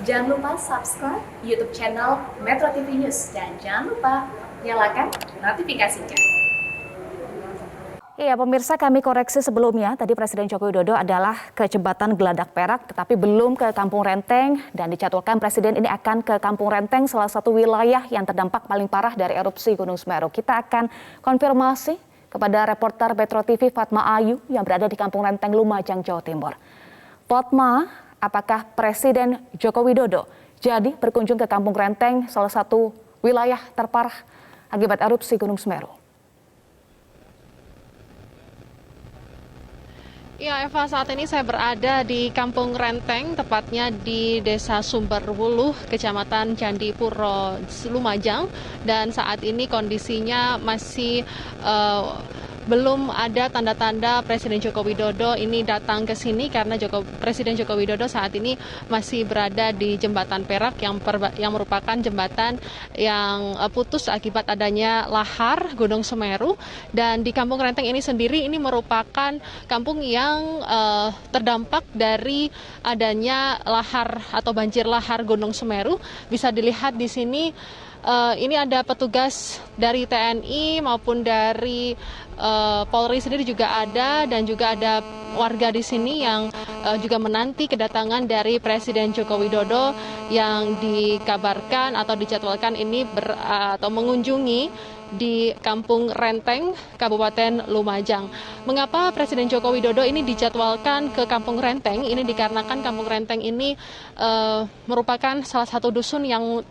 Jangan lupa subscribe YouTube channel Metro TV News dan jangan lupa nyalakan notifikasinya. Iya pemirsa, kami koreksi sebelumnya, tadi Presiden Joko Widodo adalah ke Jembatan Geladak Perak tetapi belum ke Kampung Renteng, dan dijadwalkan Presiden ini akan ke Kampung Renteng, salah satu wilayah yang terdampak paling parah dari erupsi Gunung Semeru. Kita akan konfirmasi kepada reporter Metro TV Fatma Ayu yang berada di Kampung Renteng, Lumajang, Jawa Timur. Fatma, apakah Presiden Joko Widodo jadi berkunjung ke Kampung Renteng, salah satu wilayah terparah akibat erupsi Gunung Semeru? Ya Eva, saat ini saya berada di Kampung Renteng, tepatnya di Desa Sumberwuluh, Kecamatan Candipuro, Lumajang. Dan saat ini kondisinya masih belum ada tanda-tanda Presiden Joko Widodo ini datang ke sini karena Presiden Joko Widodo saat ini masih berada di Jembatan Perak yang merupakan jembatan yang putus akibat adanya lahar Gunung Semeru. Dan di Kampung Renteng ini sendiri ini merupakan kampung yang terdampak dari adanya lahar atau banjir lahar Gunung Semeru. Bisa dilihat di sini ini ada petugas dari TNI maupun dari Polri sendiri juga ada, dan juga ada warga di sini yang juga menanti kedatangan dari Presiden Joko Widodo yang dikabarkan atau dijadwalkan ini atau mengunjungi di Kampung Renteng, Kabupaten Lumajang. Mengapa Presiden Joko Widodo ini dijadwalkan ke Kampung Renteng? Ini dikarenakan Kampung Renteng ini merupakan salah satu dusun yang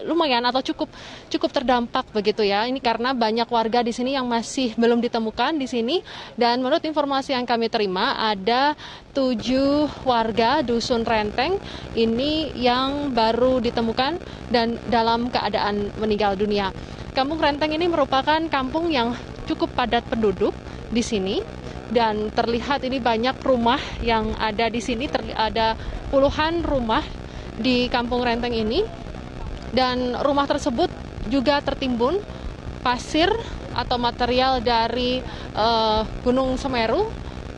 lumayan atau cukup terdampak begitu ya. Ini karena banyak warga di sini yang masih belum ditemukan di sini, dan menurut informasi yang kami terima ada 7 warga dusun Renteng ini yang baru ditemukan dan dalam keadaan meninggal dunia. Kampung Renteng ini merupakan kampung yang cukup padat penduduk di sini, dan terlihat ini banyak rumah yang ada di sini, ada puluhan rumah di Kampung Renteng ini, dan rumah tersebut juga tertimbun pasir atau material dari Gunung Semeru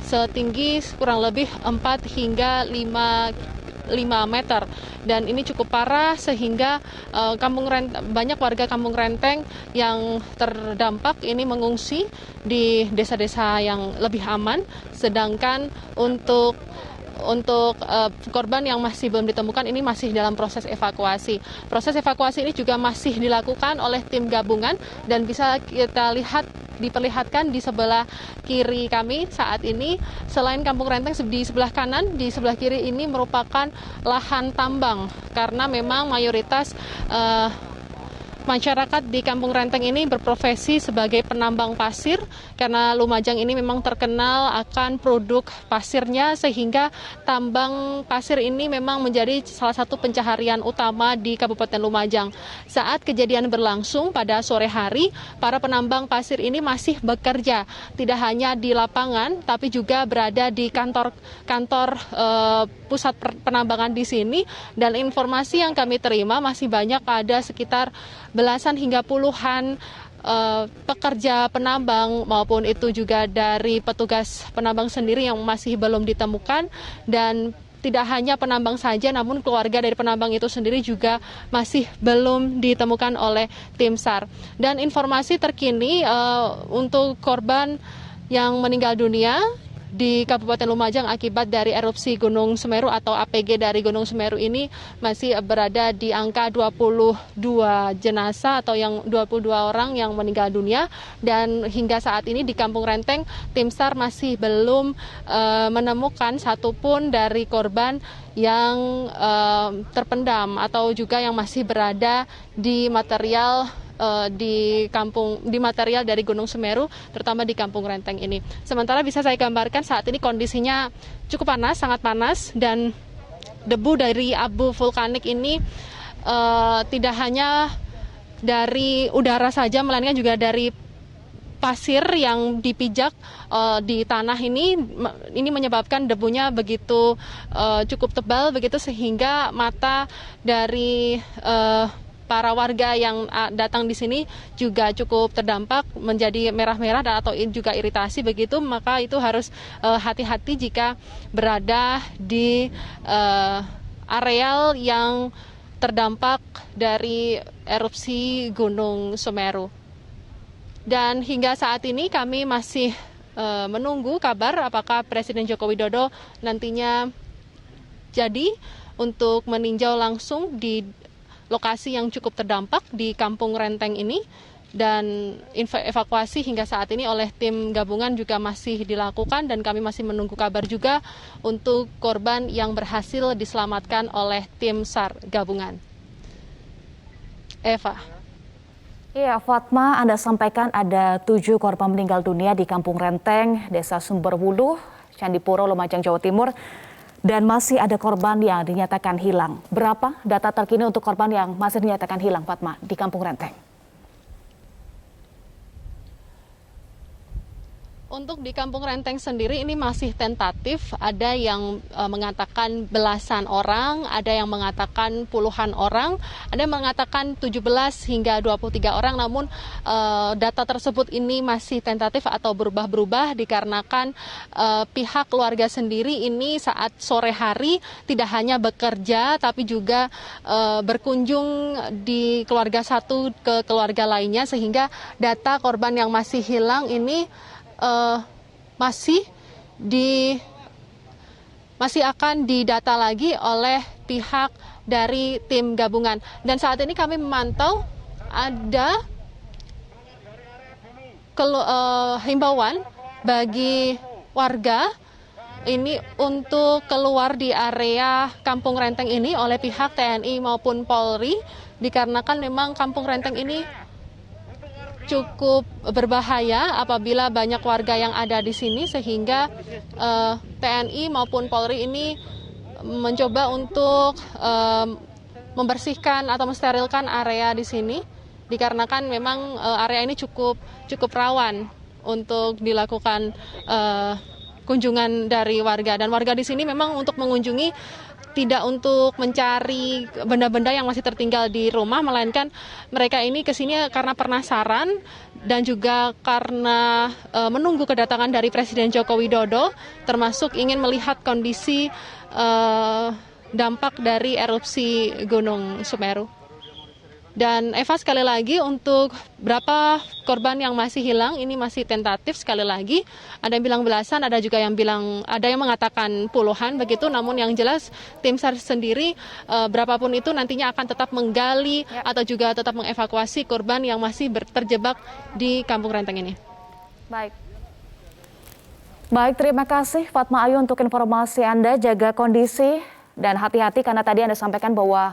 setinggi kurang lebih 4 hingga 5 meter, dan ini cukup parah sehingga banyak warga Kampung Renteng yang terdampak ini mengungsi di desa-desa yang lebih aman, sedangkan untuk korban yang masih belum ditemukan ini masih dalam proses evakuasi. Proses evakuasi ini juga masih dilakukan oleh tim gabungan, dan bisa kita diperlihatkan di sebelah kiri kami saat ini, selain Kampung Renteng di sebelah kanan, di sebelah kiri ini merupakan lahan tambang karena memang mayoritas masyarakat di Kampung Renteng ini berprofesi sebagai penambang pasir, karena Lumajang ini memang terkenal akan produk pasirnya, sehingga tambang pasir ini memang menjadi salah satu pencaharian utama di Kabupaten Lumajang. Saat kejadian berlangsung pada sore hari, para penambang pasir ini masih bekerja, tidak hanya di lapangan tapi juga berada di kantor pusat penambangan di sini. Dan informasi yang kami terima masih banyak, ada sekitar belasan hingga puluhan pekerja penambang maupun itu juga dari petugas penambang sendiri yang masih belum ditemukan. Dan tidak hanya penambang saja, namun keluarga dari penambang itu sendiri juga masih belum ditemukan oleh tim SAR. Dan informasi terkini untuk korban yang meninggal dunia di Kabupaten Lumajang akibat dari erupsi Gunung Semeru atau APG dari Gunung Semeru ini masih berada di angka 22 jenazah atau yang 22 orang yang meninggal dunia. Dan hingga saat ini di Kampung Renteng, tim SAR masih belum menemukan satupun dari korban yang terpendam atau juga yang masih berada di material material dari Gunung Semeru, terutama di Kampung Renteng ini. Sementara bisa saya gambarkan saat ini kondisinya cukup panas, sangat panas, dan debu dari abu vulkanik ini tidak hanya dari udara saja, melainkan juga dari pasir yang dipijak di tanah ini menyebabkan debunya begitu cukup tebal begitu, sehingga mata dari para warga yang datang di sini juga cukup terdampak, menjadi merah-merah atau juga iritasi begitu. Maka itu harus hati-hati jika berada di areal yang terdampak dari erupsi Gunung Semeru. Dan hingga saat ini kami masih menunggu kabar apakah Presiden Joko Widodo nantinya jadi untuk meninjau langsung di lokasi yang cukup terdampak di Kampung Renteng ini. Dan evakuasi hingga saat ini oleh tim gabungan juga masih dilakukan dan kami masih menunggu kabar juga untuk korban yang berhasil diselamatkan oleh tim SAR gabungan. Eva. Iya, Fatma, Anda sampaikan ada 7 korban meninggal dunia di Kampung Renteng, Desa Sumberwuluh, Candipuro, Lumajang, Jawa Timur, dan masih ada korban yang dinyatakan hilang. Berapa data terkini untuk korban yang masih dinyatakan hilang, Fatma, di Kampung Renteng? Untuk di Kampung Renteng sendiri ini masih tentatif, ada yang mengatakan belasan orang, ada yang mengatakan puluhan orang, ada yang mengatakan 17 hingga 23 orang, namun data tersebut ini masih tentatif atau berubah-berubah dikarenakan pihak keluarga sendiri ini saat sore hari tidak hanya bekerja tapi juga berkunjung di keluarga satu ke keluarga lainnya, sehingga data korban yang masih hilang ini masih akan didata lagi oleh pihak dari tim gabungan. Dan saat ini kami memantau ada himbauan bagi warga ini untuk keluar di area Kampung Renteng ini oleh pihak TNI maupun Polri, dikarenakan memang Kampung Renteng ini cukup berbahaya apabila banyak warga yang ada di sini, sehingga TNI maupun Polri ini mencoba untuk membersihkan atau mensterilkan area di sini, dikarenakan memang area ini cukup rawan untuk dilakukan kunjungan dari warga. Dan warga di sini memang untuk mengunjungi tidak untuk mencari benda-benda yang masih tertinggal di rumah, melainkan mereka ini kesini karena penasaran dan juga karena menunggu kedatangan dari Presiden Joko Widodo, termasuk ingin melihat kondisi dampak dari erupsi Gunung Semeru. Dan Eva, sekali lagi untuk berapa korban yang masih hilang ini masih tentatif. Sekali lagi ada yang bilang belasan, ada juga yang bilang, ada yang mengatakan puluhan begitu. Namun yang jelas tim SAR sendiri berapapun itu nantinya akan tetap menggali atau juga tetap mengevakuasi korban yang masih terjebak di Kampung Renteng ini. Baik, terima kasih Fatma Ayu untuk informasi Anda. Jaga kondisi dan hati-hati karena tadi Anda sampaikan bahwa